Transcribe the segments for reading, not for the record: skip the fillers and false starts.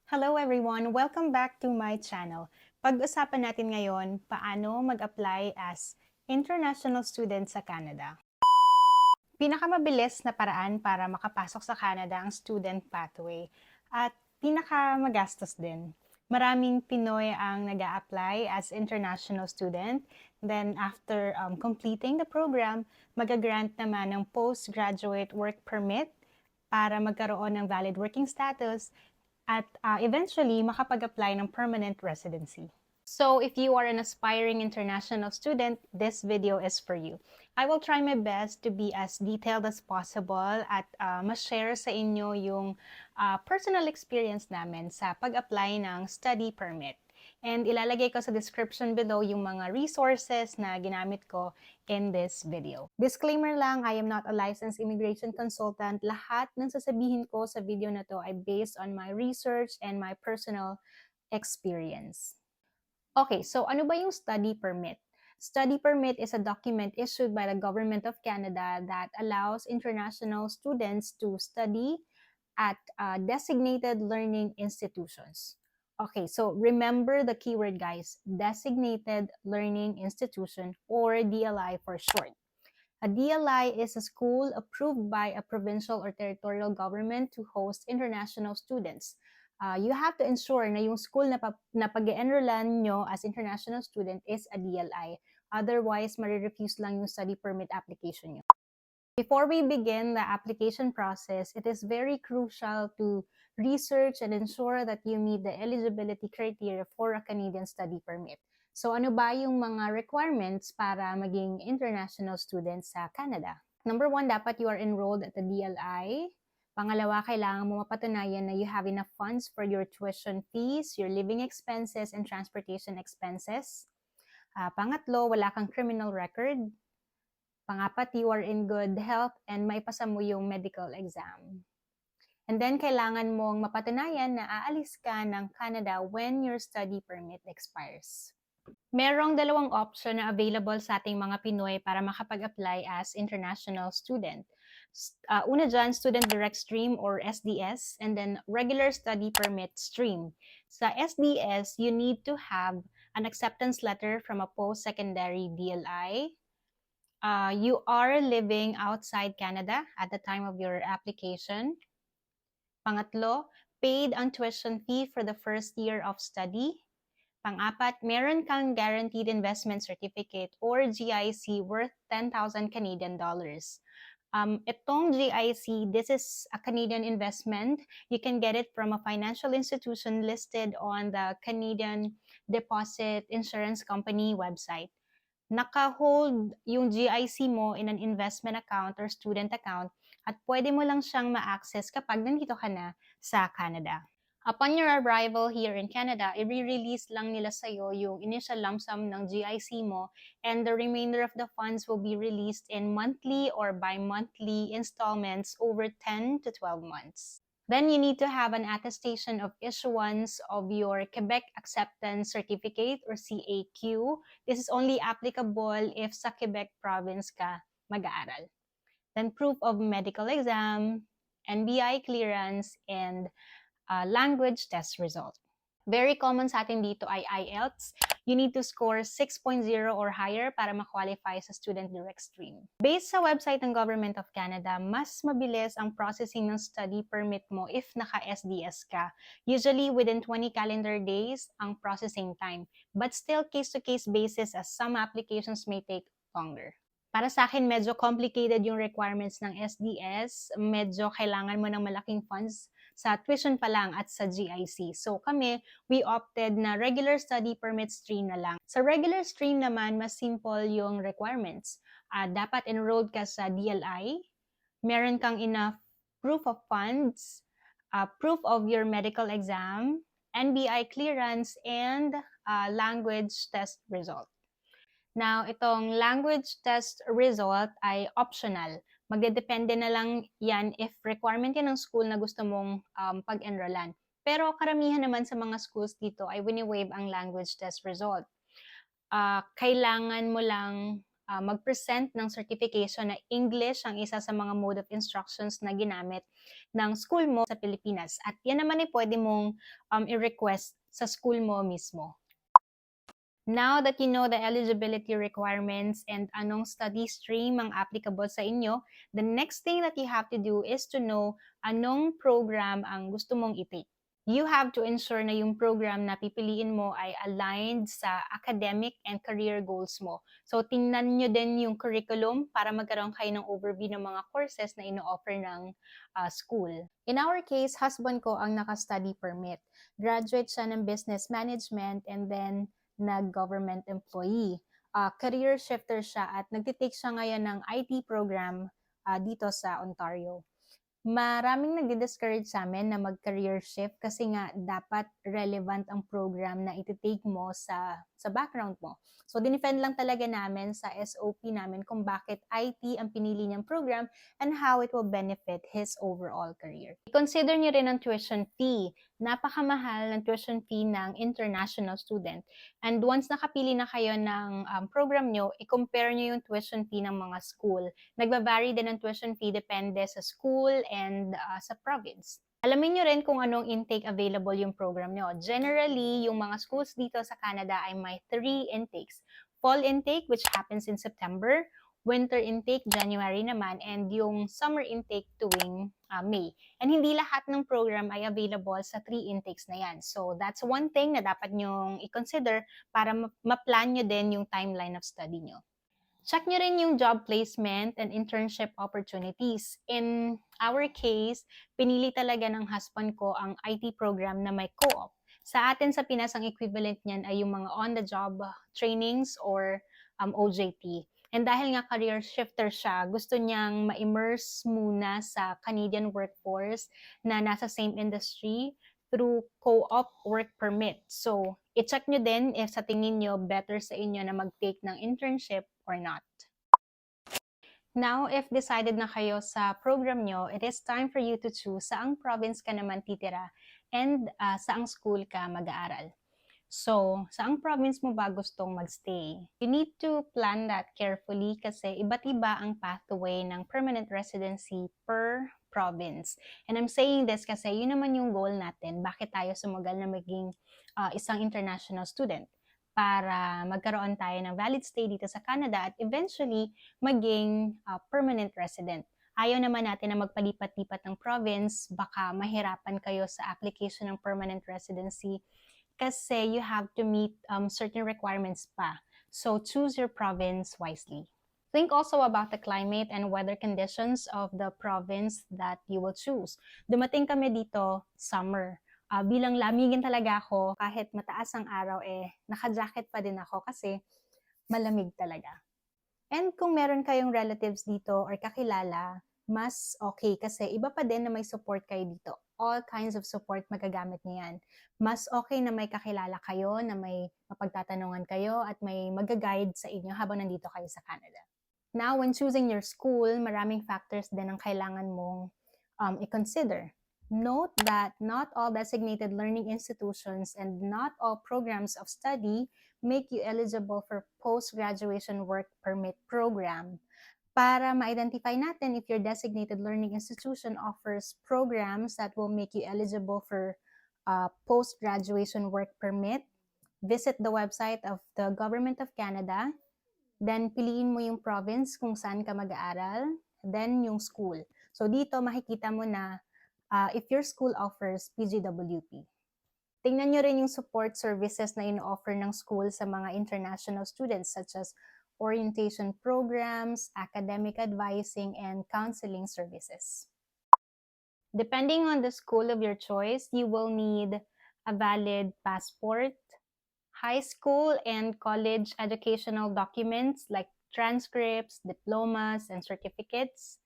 Hello everyone! Welcome back to my channel. Pag-usapan natin ngayon, paano mag-apply as international student sa Canada. Pinakamabilis na paraan para makapasok sa Canada ang student pathway at pinakamagastos din. Maraming Pinoy ang nag-a-apply as international student. Then after completing the program, mag-grant naman ng postgraduate work permit para magkaroon ng valid working status at eventually makapag-apply ng permanent residency. So if you are an aspiring international student, this video is for you. I will try my best to be as detailed as possible at ma-share sa inyo yung personal experience namin sa pag-apply ng study permit. And ilalagay ko sa description below yung mga resources na ginamit ko in this video. Disclaimer lang, I am not a licensed immigration consultant. Lahat ng sasabihin ko sa video na to ay based on my research and my personal experience. Okay, so ano ba yung study permit? Study permit is a document issued by the Government of Canada that allows international students to study at designated learning institutions. Okay, so remember the keyword, guys. Designated Learning Institution, or DLI for short. A DLI is a school approved by a provincial or territorial government to host international students. You have to ensure na yung school na pag-enrollan nyo as international student is a DLI. Otherwise, marirefuse lang yung study permit application nyo. Before we begin the application process, it is very crucial to research and ensure that you meet the eligibility criteria for a Canadian study permit. So ano ba yung mga requirements para maging international student sa Canada? Number 1, dapat you are enrolled at the DLI. Pangalawa, kailangan mo mapatunayan na you have enough funds for your tuition fees, your living expenses, and transportation expenses. Pangatlo, wala kang criminal record. Pangapat, you are in good health and may pasa mo yung medical exam. And then, kailangan mong mapatunayan na aalis ka ng Canada when your study permit expires. Merong dalawang option na available sa ating mga Pinoy para makapag-apply as international student. Una dyan, Student Direct Stream or SDS, and then Regular Study Permit Stream. Sa SDS, you need to have an acceptance letter from a post-secondary DLI. You are living outside Canada at the time of your application. Pangatlo, paid ang tuition fee for the first year of study. Pang-apat, meron kang guaranteed investment certificate or GIC worth 10,000 Canadian dollars. Itong GIC, this is a Canadian investment. You can get it from a financial institution listed on the Canadian Deposit Insurance Company website. Naka-hold yung GIC mo in an investment account or student account at pwede mo lang siyang ma-access kapag nandito ka na sa Canada. Upon your arrival here in Canada, i-release lang nila sa'yo yung initial lump sum ng GIC mo and the remainder of the funds will be released in monthly or bi-monthly installments over 10 to 12 months. Then you need to have an attestation of issuance of your Quebec Acceptance Certificate or CAQ. This is only applicable if sa Quebec province ka mag-aaral. Then proof of medical exam, NBI clearance, and language test result. Very common sa atin dito ay IELTS. You need to score 6.0 or higher para ma-qualify sa Student Direct Stream. Based sa website ng Government of Canada, mas mabilis ang processing ng study permit mo if naka-SDS ka. Usually within 20 calendar days ang processing time. But still case-to-case basis as some applications may take longer. Para sa akin, medyo complicated yung requirements ng SDS. Medyo kailangan mo ng malaking funds sa tuition pa lang at sa GIC. So kami, we opted na regular study permit stream na lang. Sa regular stream naman, mas simple yung requirements. Dapat enrolled ka sa DLI, meron kang enough proof of funds, proof of your medical exam, NBI clearance, and language test result. Now, itong language test result ay optional. Magdedepende na lang yan if requirement yan ng school na gusto mong pag-enrollan. Pero karamihan naman sa mga schools dito ay wini-waive ang language test result. Kailangan mo lang mag-present ng certification na English ang isa sa mga mode of instructions na ginamit ng school mo sa Pilipinas. At yan naman ay pwede mong i-request sa school mo mismo. Now that you know the eligibility requirements and anong study stream ang applicable sa inyo, the next thing that you have to do is to know anong program ang gusto mong i-take. You have to ensure na yung program na pipiliin mo ay aligned sa academic and career goals mo. So, tingnan nyo din yung curriculum para magkaroon kayo ng overview ng mga courses na ino-offer ng school. In our case, husband ko ang naka-study permit. Graduate siya ng business management and then nag-government employee. Career shifter siya at nagtitake siya ngayon ng IT program dito sa Ontario. Maraming nagdi-discourage sa amin na mag-career shift kasi nga dapat relevant ang program na iti-take mo sa background mo. So, dinefend lang talaga namin sa SOP namin kung bakit IT ang pinili niyang program and how it will benefit his overall career. Consider niyo rin ang tuition fee. Napakamahal ng tuition fee ng international student. And once nakapili na kayo ng program niyo, i-compare niyo yung tuition fee ng mga school. Nagba-vary din ang tuition fee depende sa school and sa province. Alamin nyo rin kung anong intake available yung program nyo. Generally, yung mga schools dito sa Canada ay may 3 intakes. Fall intake, which happens in September, winter intake, January naman, and yung summer intake tuwing May. And hindi lahat ng program ay available sa 3 intakes na yan. So, that's one thing na dapat nyong i-consider para ma-plan nyo din yung timeline of study nyo. Check nyo rin yung job placement and internship opportunities. In our case, pinili talaga ng husband ko ang IT program na may co-op. Sa atin sa Pinas, ang equivalent niyan ay yung mga on-the-job trainings or OJT. And dahil nga career shifter siya, gusto niyang ma-immerse muna sa Canadian workforce na nasa same industry through co-op work permit. So, i-check nyo din if sa tingin nyo better sa inyo na mag-take ng internship or not. Now, if decided na kayo sa program nyo, it is time for you to choose saang province ka naman titira and saang school ka mag-aaral. So, saang province mo ba gustong magstay? You need to plan that carefully kasi iba't iba ang pathway ng permanent residency per province. And I'm saying this kasi yun naman yung goal natin. Bakit tayo sumugal na maging isang international student? Para magkaroon tayo ng valid stay dito sa Canada at eventually maging permanent resident. Ayaw naman natin na magpalipat-lipat ng province, baka mahirapan kayo sa application ng permanent residency kasi you have to meet certain requirements pa. So, choose your province wisely. Think also about the climate and weather conditions of the province that you will choose. Dumating kami dito, summer. Bilang lamigin talaga ako, kahit mataas ang araw, naka-jacket pa din ako kasi malamig talaga. And kung meron kayong relatives dito or kakilala, mas okay kasi iba pa din na may support kayo dito. All kinds of support magagamit niyan. Mas okay na may kakilala kayo, na may mapagtatanungan kayo at may mag-guide sa inyo habang nandito kayo sa Canada. Now, when choosing your school, maraming factors din ang kailangan mong i-consider. Note that not all designated learning institutions and not all programs of study make you eligible for post-graduation work permit program. Para ma-identify natin if your designated learning institution offers programs that will make you eligible for post-graduation work permit, visit the website of the Government of Canada, then piliin mo yung province kung saan ka mag-aaral, then yung school. So dito makikita mo na if your school offers PGWP. Tingnan nyo rin yung support services na ino-offer ng school sa mga international students such as orientation programs, academic advising, and counseling services. Depending on the school of your choice, you will need a valid passport, high school and college educational documents like transcripts, diplomas, and certificates,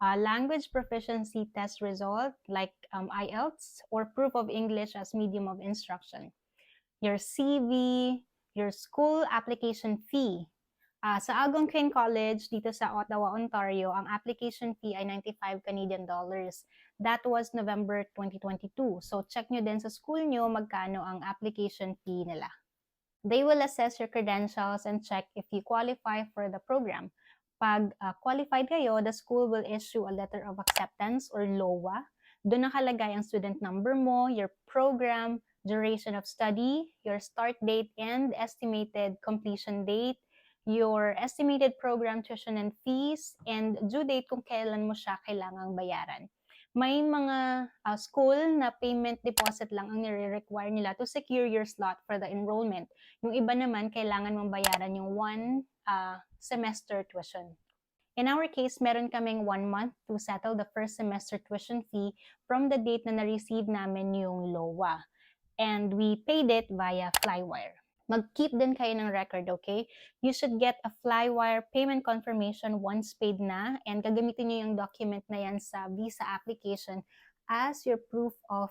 language proficiency test result like IELTS, or proof of English as medium of instruction, your CV, your school application fee. Sa Algonquin College dito sa Ottawa, Ontario, ang application fee ay 95 Canadian dollars. That was November 2022. So check nyo din sa school nyo magkano ang application fee nila. They will assess your credentials and check if you qualify for the program. Pag qualified kayo, the school will issue a letter of acceptance or LOA. Doon nakalagay ang student number mo, your program, duration of study, your start date and estimated completion date, your estimated program tuition and fees, and due date kung kailan mo siya kailangang bayaran. May mga school na payment deposit lang ang nire-require nila to secure your slot for the enrollment. Yung iba naman, kailangan mong bayaran yung one semester tuition. In our case, meron kaming 1 month to settle the first semester tuition fee from the date na na-receive namin yung LOA. And we paid it via Flywire. Mag-keep din kayo ng record, okay? You should get a Flywire payment confirmation once paid na, and gagamitin nyo yung document na yan sa visa application as your proof of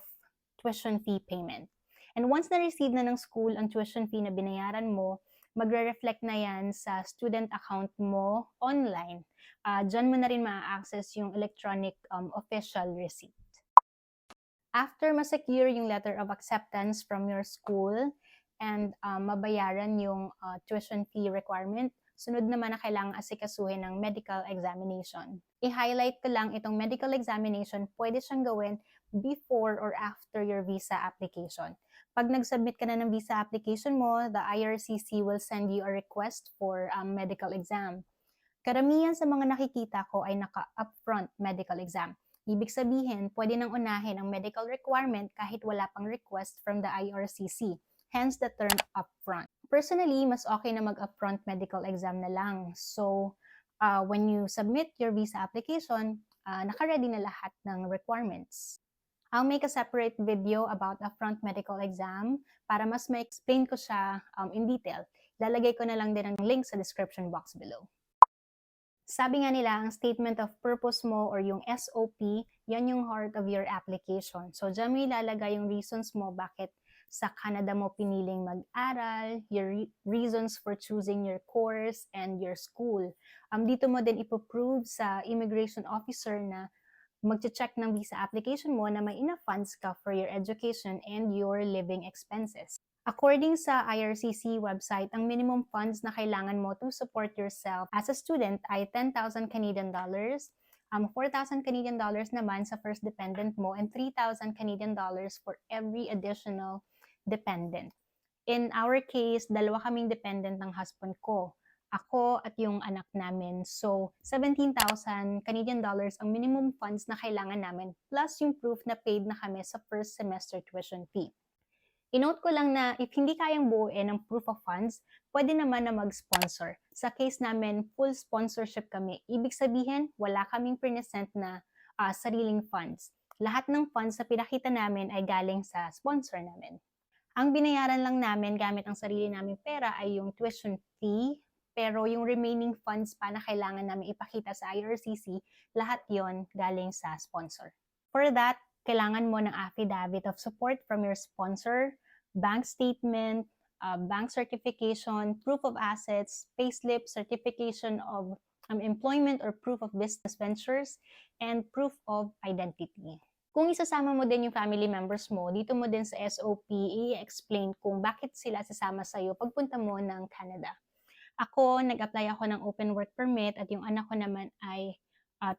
tuition fee payment. And once na-receive na ng school ang tuition fee na binayaran mo, magre-reflect na yan sa student account mo online. Diyan mo na rin ma-access yung electronic official receipt. After ma-secure yung letter of acceptance from your school and mabayaran yung tuition fee requirement, sunod naman na kailangang asikasuhin ng medical examination. I-highlight ko lang itong medical examination, pwede siyang gawin before or after your visa application. Pag nag-submit ka na ng visa application mo, the IRCC will send you a request for medical exam. Karamihan sa mga nakikita ko ay naka-upfront medical exam. Ibig sabihin, pwede nang unahin ang medical requirement kahit wala pang request from the IRCC. Hence the term upfront. Personally, mas okay na mag-upfront medical exam na lang. So, when you submit your visa application, naka-ready na lahat ng requirements. I'll make a separate video about upfront medical exam para mas ma-explain ko siya in detail. Lalagay ko na lang din ang link sa description box below. Sabi nga nila, ang statement of purpose mo or yung SOP, yan yung heart of your application. So, dyan mo ilalagay yung reasons mo bakit sa Canada mo piniling mag-aral, your reasons for choosing your course and your school. Dito mo din ipoprove sa immigration officer na mag-check ng visa application mo na may enough funds ka for your education and your living expenses. According sa IRCC website, ang minimum funds na kailangan mo to support yourself as a student ay 10,000 Canadian dollars, 4,000 Canadian dollars naman sa first dependent mo, and 3,000 Canadian dollars for every additional dependent. In our case, dalawa kaming dependent ng husband ko. Ako at yung anak namin. So, 17,000 Canadian dollars ang minimum funds na kailangan namin, plus yung proof na paid na kami sa first semester tuition fee. I-note ko lang na if hindi kayang buuin ng proof of funds, pwede naman na mag-sponsor. Sa case namin, full sponsorship kami. Ibig sabihin, wala kaming present na sariling funds. Lahat ng funds na pinakita namin ay galing sa sponsor namin. Ang binayaran lang namin gamit ang sarili naming pera ay yung tuition fee, pero yung remaining funds pa na kailangan namin ipakita sa IRCC, lahat yon galing sa sponsor. For that, kailangan mo ng affidavit of support from your sponsor, bank statement, bank certification, proof of assets, payslip, certification of employment or proof of business ventures, and proof of identity. Kung isasama mo din yung family members mo, dito mo din sa SOP i-explain kung bakit sila sasama sa'yo pagpunta mo ng Canada. Ako, nag-apply ako ng open work permit at yung anak ko naman ay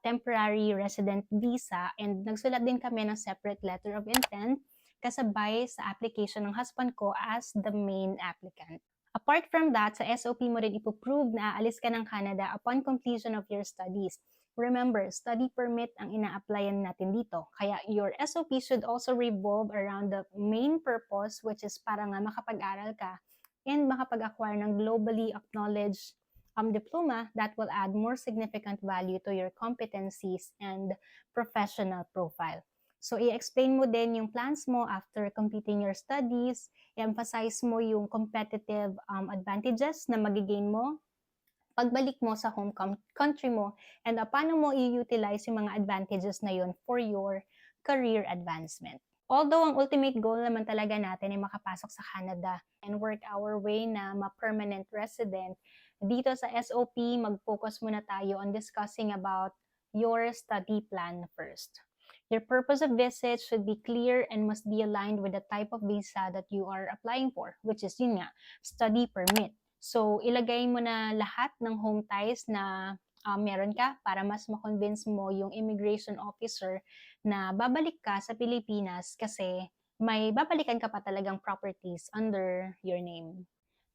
temporary resident visa, and nagsulat din kami ng separate letter of intent kasabay sa application ng husband ko as the main applicant. Apart from that, sa SOP mo rin ipoprove na aalis ka ng Canada upon completion of your studies. Remember, study permit ang ina-applyan natin dito. Kaya your SOP should also revolve around the main purpose, which is para nga makapag-aral ka and makapag-acquire ng globally acknowledged diploma that will add more significant value to your competencies and professional profile. So, i-explain mo din yung plans mo after completing your studies, i-emphasize mo yung competitive advantages na magigain mo pagbalik mo sa home country mo, and paano mo i-utilize yung mga advantages na yun for your career advancement. Although ang ultimate goal naman talaga natin ay makapasok sa Canada and work our way na ma-permanent resident, dito sa SOP, mag-focus muna tayo on discussing about your study plan first. Your purpose of visit should be clear and must be aligned with the type of visa that you are applying for, which is yun nga, study permit. So, ilagay mo na lahat ng home ties na meron ka para mas makonvince mo yung immigration officer na babalik ka sa Pilipinas kasi may babalikan ka pa talagang properties under your name.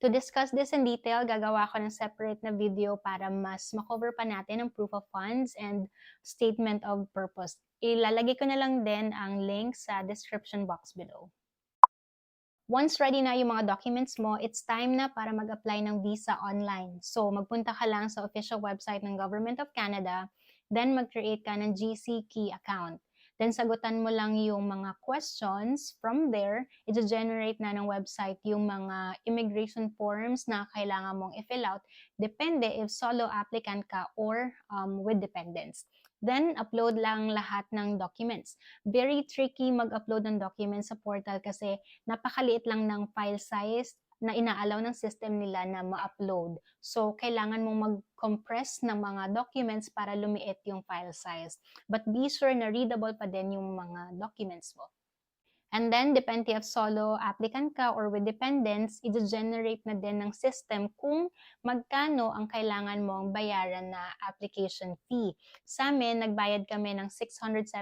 To discuss this in detail, gagawa ko ng separate na video para mas makover pa natin ang proof of funds and statement of purpose. Ilalagay ko na lang din ang link sa description box below. Once ready na yung mga documents mo, it's time na para mag-apply ng visa online. So, magpunta ka lang sa official website ng Government of Canada, then mag-create ka ng GC Key account. Then, sagutan mo lang yung mga questions. From there, i-generate na ng website yung mga immigration forms na kailangan mong i-fill out. Depende if solo applicant ka or with dependents. Then, upload lang lahat ng documents. Very tricky mag-upload ng documents sa portal kasi napakaliit lang ng file size na inaalaw ng system nila na ma-upload. So, kailangan mong mag-compress ng mga documents para lumiit yung file size. But be sure na readable pa din yung mga documents mo. And then, depende if solo applicant ka or with dependents, i-generate na din ng system kung magkano ang kailangan mong bayaran na application fee. Sa amin, nagbayad kami ng 675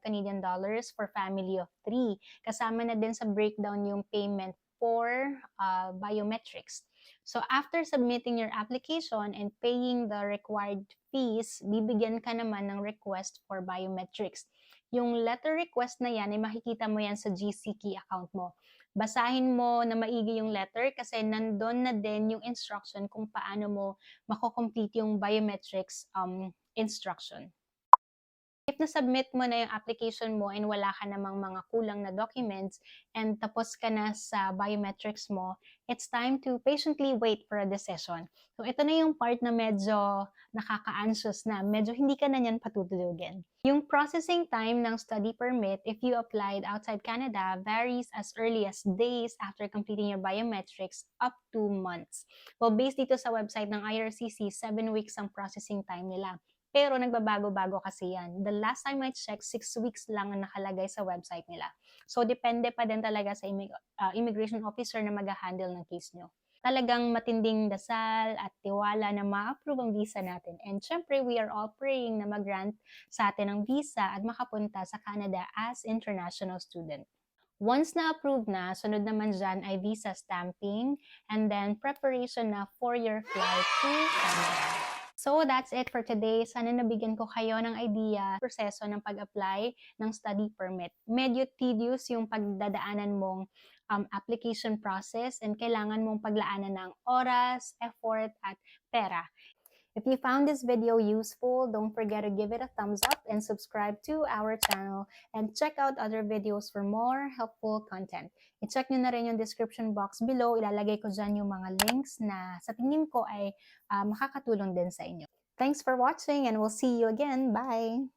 Canadian dollars for family of 3. Kasama na din sa breakdown yung payment for biometrics. So, after submitting your application and paying the required fees, bibigyan ka naman ng request for biometrics. Yung letter request na yan, ay makikita mo yan sa GC Key account mo. Basahin mo na maigi yung letter kasi nandun na din yung instruction kung paano mo mako-complete yung biometrics instruction. If na-submit mo na yung application mo and wala ka namang mga kulang na documents and tapos ka na sa biometrics mo, it's time to patiently wait for a decision. So ito na yung part na medyo nakaka-anxious na, medyo hindi ka na yan patutulugin. Yung processing time ng study permit, if you applied outside Canada, varies as early as days after completing your biometrics up to months. Well, based dito sa website ng IRCC, 7 weeks ang processing time nila. Pero nagbabago-bago kasi yan. The last time I checked, 6 weeks lang ang nakalagay sa website nila. So, depende pa din talaga sa immigration officer na mag-handle ng case nyo. Talagang matinding dasal at tiwala na ma-approve ang visa natin. And syempre, we are all praying na mag-grant sa atin ang visa at makapunta sa Canada as international student. Once na-approve na, sunod naman dyan ay visa stamping and then preparation na for your flight to Canada. So, that's it for today. Sana nabigyan ko kayo ng idea, proseso ng pag-apply ng study permit. Medyo tedious yung pagdadaanan mong application process and kailangan mong paglaanan ng oras, effort, at pera. If you found this video useful, don't forget to give it a thumbs up and subscribe to our channel and check out other videos for more helpful content. I-check nyo na rin yung description box below. Ilalagay ko dyan yung mga links na sa tingin ko ay makakatulong din sa inyo. Thanks for watching and we'll see you again. Bye!